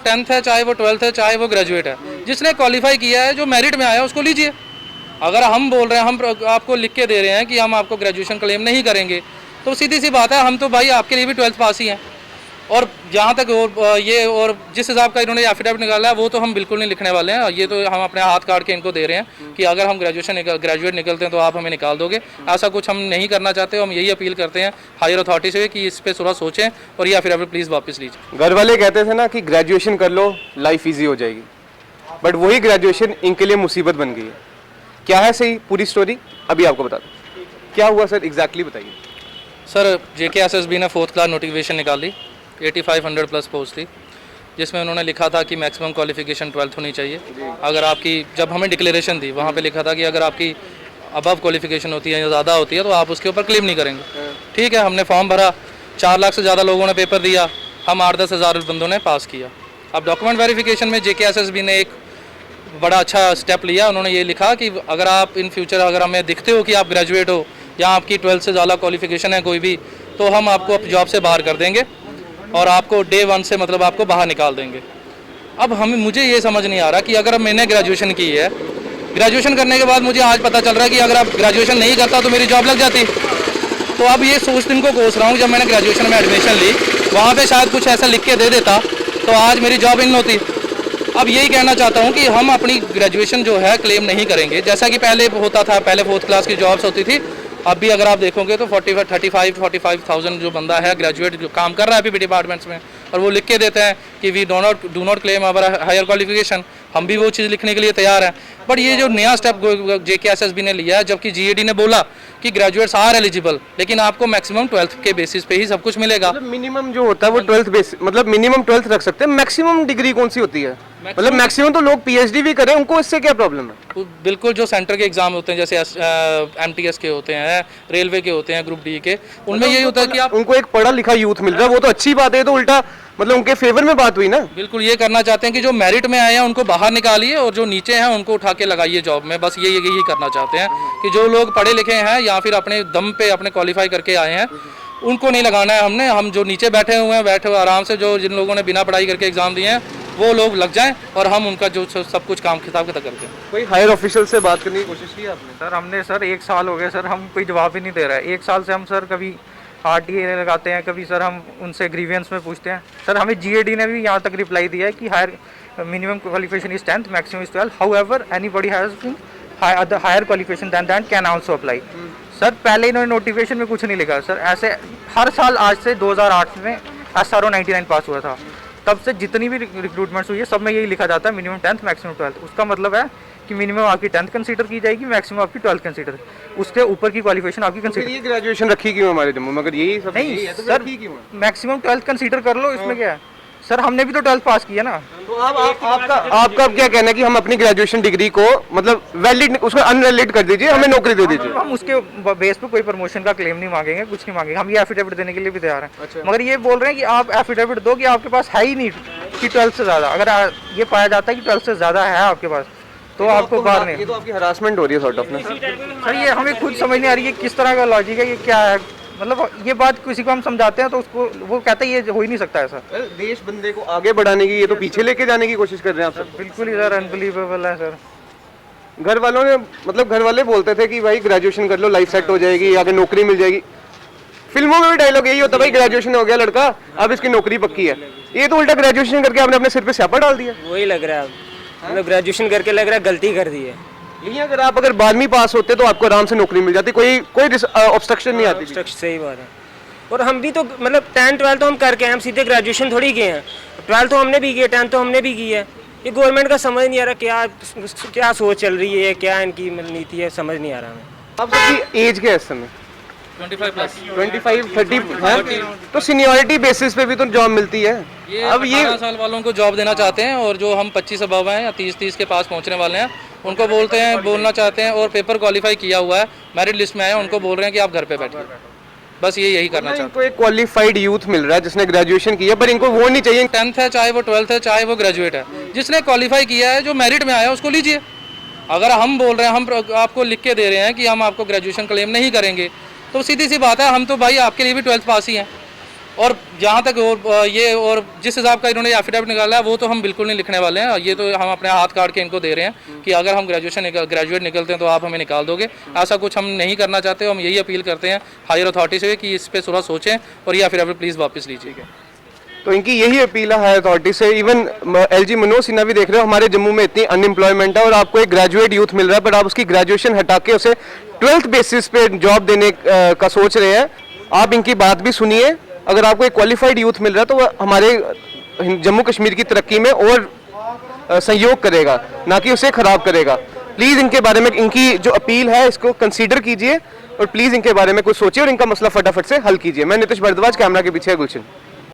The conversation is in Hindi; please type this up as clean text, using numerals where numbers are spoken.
10th है, चाहे वो 12th है, चाहे वो ग्रेजुएट है, जिसने क्वालिफाई किया है, जो मेरिट में आया उसको लीजिए। अगर हम बोल रहे हैं, हम आपको लिख के दे रहे हैं कि हम आपको ग्रेजुएशन क्लेम नहीं करेंगे, तो सीधी सी बात है, हम तो भाई आपके लिए भी 12th पास ही हैं। और जहाँ तक और जिस हिसाब का इन्होंने एफिडेविट निकाला है वो तो हम बिल्कुल नहीं लिखने वाले हैं। ये तो हम अपने हाथ काट के इनको दे रहे हैं कि अगर हम ग्रेजुएट निकलते हैं तो आप हमें निकाल दोगे। ऐसा कुछ हम नहीं करना चाहते। हम यही अपील करते हैं हायर अथॉरिटी से कि इस पर थोड़ा सोचें और ये एफिडेविट प्लीज़ वापस लीजिए। घर वाले कहते थे ना कि ग्रेजुएशन कर लो, लाइफ ईजी हो जाएगी, बट वही ग्रेजुएशन इनके लिए मुसीबत बन गई है। क्या है सही पूरी स्टोरी, अभी आपको बता दूँ क्या हुआ सर, एग्जैक्टली बताइए। सर JKSSB ने 4th क्लास नोटिफिकेशन निकाली, 8500 प्लस पोस्ट थी, जिसमें उन्होंने लिखा था कि मैक्सिमम क्वालिफिकेशन 12th होनी चाहिए। अगर आपकी, जब हमें डिक्लेरेशन दी वहाँ पे लिखा था कि अगर आपकी अबव क्वालिफिकेशन होती है या ज़्यादा होती है तो आप उसके ऊपर क्लेम नहीं करेंगे। ठीक है, हमने फॉर्म भरा, 4 लाख से ज़्यादा लोगों ने पेपर दिया, हम 8-10 हज़ार बंदों ने पास किया। अब डॉक्यूमेंट वेरिफिकेशन में JKSSB ने एक बड़ा अच्छा स्टेप लिया। उन्होंने ये लिखा कि अगर आप इन फ्यूचर अगर हमें दिखते हो कि आप ग्रेजुएट हो या आपकी 12th से ज़्यादा क्वालिफिकेशन है कोई भी, तो हम आपको जॉब से बाहर कर देंगे और आपको डे 1 से मतलब आपको बाहर निकाल देंगे। अब मुझे ये समझ नहीं आ रहा कि अगर मैंने ग्रेजुएशन की है, ग्रेजुएशन करने के बाद मुझे आज पता चल रहा है कि अगर आप ग्रेजुएशन नहीं करता तो मेरी जॉब लग जाती। तो अब ये सोच इनको कोस रहा हूँ, जब मैंने ग्रेजुएशन में एडमिशन ली वहाँ पे शायद कुछ ऐसा लिख के दे देता तो आज मेरी जॉब इन होती। अब यही कहना चाहता हूँ कि हम अपनी ग्रेजुएशन जो है क्लेम नहीं करेंगे, जैसा कि पहले होता था। पहले 4th क्लास की जॉब्स होती थी, अब भी अगर आप देखोगे तो 45,000 जो बंदा है ग्रेजुएट जो काम कर रहा है अभी भी डिपार्टमेंट्स में, और वो लिख के देते हैं कि we do not claim our higher qualification. हम भी वो चीज़ लिखने के लिए तैयार हैं। बट ये जो नया स्टेप JKSSB ने लिया है, जबकि GAD ने बोला कि ग्रेजुएट्स आर एलिजिबल, लेकिन आपको मैक्सिमम 12th के बेसिस पे ही सब कुछ मिलेगा। मतलब मिनिमम जो होता है वो 12th बेस, मतलब मिनिमम 12th रख सकते हैं। मैक्सिमम डिग्री कौन सी होती है? मतलब मैक्सिमम तो लोग PhD भी करें, उनको इससे क्या प्रॉब्लम है? बिल्कुल, जो सेंटर के एग्जाम होते हैं जैसे MTS के होते हैं, रेलवे के होते हैं, ग्रुप D के, उनमें यही होता है कि आप उनको एक पढ़ा लिखा यूथ मिल रहा है, वो तो अच्छी बात है। तो उल्टा मतलब उनके फेवर में बात हुई ना। बिल्कुल ये करना चाहते हैं कि जो मेरिट में आए हैं उनको बाहर निकालिए और जो नीचे हैं उनको उठा के लगाइए जॉब में। बस यही करना चाहते हैं कि जो लोग पढ़े लिखे हैं या फिर अपने दम पे अपने क्वालिफाई करके आए हैं उनको नहीं लगाना है हमने। हम जो नीचे बैठे हुए हैं, बैठे हुए आराम से, जो जिन लोगों ने बिना पढ़ाई करके एग्जाम दिए हैं वो लोग लग जाएं और हम उनका जो सब कुछ काम खिताब करते हैं। कोई हायर ऑफिशियल से बात करने की कोशिश की आपने? सर हमने सर 1 साल हो गए सर, हम कोई जवाब ही नहीं दे रहा है। 1 साल से हम सर कभी RTA लगाते हैं, कभी सर हम उनसे ग्रीवियंस में पूछते हैं। सर हमें GAD ने भी यहाँ तक रिप्लाई दिया है कि higher minimum qualification is 10th, maximum is 12th, however anybody has higher qualification than that can also apply. Sir पहले इन्होंने नोटिफिकेशन में कुछ नहीं लिखा सर। ऐसे हर साल, आज से 2008 में SRO 99 पास हुआ था, तब से जितनी भी रिक्रूटमेंट्स हुई है सब में यही लिखा जाता है मिनिमम 10th, मैक्सिमम 12th। उसका मतलब है कि मिनिमम आपकी 10th कंसीडर की जाएगी, मैक्सिमम आपकी 12th कंसीडर, उसके ऊपर की क्वालिफिकेशन आपकी कंसीडर। ये ग्रेजुएशन रखी क्यों हमारे जम्मू में? अगर यही सब नहीं है, तो सर, रखी क्यों है? मैक्सिमम 12th कंसीडर कर लो, इसमें क्या है सर? हमने भी तो 12th पास किया ना। तो आपका अब क्या कहना है कि हम अपनी ग्रेजुएशन डिग्री को मतलब वैलिड, उसको अनवैलिड कर दीजिए, हमें नौकरी दे दीजिए। हम उसके बेस पे कोई प्रमोशन का क्लेम नहीं मांगेंगे, कुछ नहीं मांगेंगे। हम ये एफिडेविट देने के लिए भी तैयार हैं। अच्छा। मगर ये बोल रहे हैं कि आप एफिडेविट दो कि आपके पास है ही नहीं कि 12th से ज़्यादा। अगर ये पाया जाता है कि 12th से ज़्यादा है आपके पास तो आपको बाहर नहीं। ये तो आपकी हरासमेंट हो रही है सॉर्ट ऑफ ना। सर ये हमें खुद समझ नहीं आ रही है किस तरह का लॉजिक है, ये क्या है। मतलब ये बात किसी को हम समझाते हैं तो उसको वो कहता है ये हो ही नहीं सकता ऐसा। देश बंदे को आगे बढ़ाने की, ये तो पीछे लेके जाने की कोशिश कर रहे हैं आप सब। बिल्कुल ही सर अनबिलीवेबल है सर। घर वालों ने, मतलब घर वाले बोलते थे कि भाई ग्रेजुएशन कर लो, लाइफ सेट हो जाएगी, आगे नौकरी मिल जाएगी। फिल्मों में भी डायलॉग यही होता है, भाई ग्रेजुएशन हो गया लड़का, अब इसकी नौकरी पक्की है। ये तो उल्टा ग्रेजुएशन करके आपने अपने सिर पे स्यापा डाल दिया। वही लग रहा है, मतलब ग्रेजुएशन करके लग रहा है गलती कर दी है। यही अगर आप 12वीं पास होते तो आपको आराम से नौकरी मिल जाती, कोई ऑब्स्ट्रक्शन नहीं आती। सही बात है। और हम भी तो मतलब 10th 12th तो हम करके हैं, हम सीधे ग्रेजुएशन थोड़ी किए हैं। 12th तो हमने भी की है, 10th तो हमने भी की है। ये गवर्नमेंट का समझ नहीं आ रहा क्या सोच चल रही है, क्या इनकी नीति है, समझ नहीं आ रहा हमें। आप सबकी एज क्या है इस समय? 25 प्लस 25 30 है, तो सीनियरिटी बेसिस पे भी तो जॉब मिलती है। अब ये 18 साल वालों को जॉब देना चाहते हैं और जो हम 25 अबव हैं या 30 के पास पहुंचने वाले हैं उनको बोलना चाहते हैं और पेपर क्वालिफाई किया हुआ है, मेरिट लिस्ट में आए हैं, उनको बोल रहे हैं कि आप घर पे बैठिए। बस यही करना चाहते हैं। इनको एक क्वालिफाइड यूथ मिल रहा है जिसने ग्रेजुएशन किया, पर इनको वो नहीं चाहिए। 10th है, चाहे वो 12th है, चाहे वो ग्रेजुएट है, जिसने क्वालिफाई किया है, जो मेरिट में आया उसको लीजिए। अगर हम बोल रहे हैं, हम आपको लिख के दे रहे हैं कि हम आपको ग्रेजुएशन क्लेम नहीं करेंगे, तो सीधी सी बात है, हम तो भाई आपके लिए भी 12th पास ही हैं। और जहाँ तक ये और जिस हिसाब का इन्होंने एफिडेविट निकाला है वो तो हम बिल्कुल नहीं लिखने वाले हैं। ये तो हम अपने हाथ काट के इनको दे रहे हैं कि अगर हम ग्रेजुएट निकलते हैं तो आप हमें निकाल दोगे। ऐसा कुछ हम नहीं करना चाहते। हम यही अपील करते हैं हायर अथॉरिटी से कि इस पर थोड़ा सोचें और ये एफिडेविट प्लीज़ वापस लीजिए। तो इनकी यही अपील है हायर अथॉरिटी से। इवन एलजी मनोज सिन्हा भी देख रहे हो, हमारे जम्मू में इतनी अनएम्प्लॉयमेंट है और आपको एक ग्रेजुएट यूथ मिल रहा है, पर आप उसकी ग्रेजुएशन हटा के उसे 12th बेसिस पे जॉब देने का सोच रहे हैं। आप इनकी बात भी सुनिए। अगर आपको एक क्वालिफाइड यूथ मिल रहा है तो वह हमारे जम्मू कश्मीर की तरक्की में और सहयोग करेगा, ना कि उसे खराब करेगा। प्लीज़ इनके बारे में, इनकी जो अपील है इसको कंसीडर कीजिए और प्लीज़ इनके बारे में कुछ सोचिए और इनका मसला फटाफट से हल कीजिए। मैं नितिश भारद्वाज, कैमरा के पीछे है गुलशन।